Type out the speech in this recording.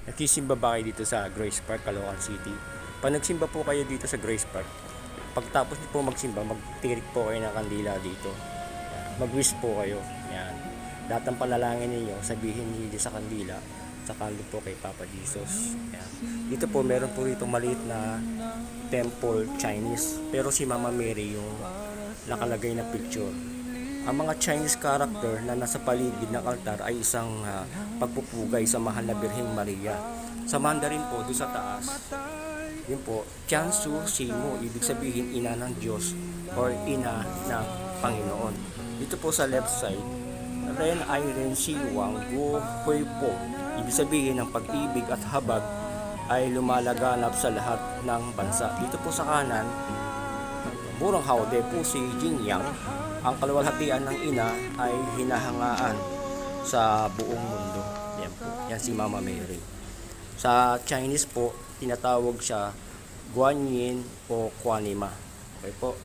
Nagsisimba ba kayo dito sa Grace Park, Caloocan City? Pag nagsimba po kayo dito sa Grace Park, pagtapos niyo po magsimba, magtirik po kayo ng kandila dito. Yan. Mag-wish po kayo. Yan. Lahat ng panalangin ninyo, sabihin niyo sa kandila, sa kando po kay Papa Jesus. Yan. Dito po, meron po rito maliit na temple Chinese. Pero si Mama Mary yung nakalagay na picture. Ang mga Chinese character na nasa paligid ng altar ay isang pagpupugay sa mahal na Birheng Maria. Sa Mandarin po, doon sa taas, yun po, Tiansu Simo, ibig sabihin ina ng Diyos or ina ng Panginoon. Dito po sa left side, Ren Ai Ren Si Wang Gu Hui Po, ibig sabihin ng pag-ibig at habag ay lumalaganap sa lahat ng bansa. Dito po sa kanan, Murang Haude po si Jingyang. Ang kaluwalhatian ng ina ay hinahangaan sa buong mundo. Yan po. Yan si Mama Mary. Sa Chinese po, tinatawag siya Guanyin o Kuanima. Okay po.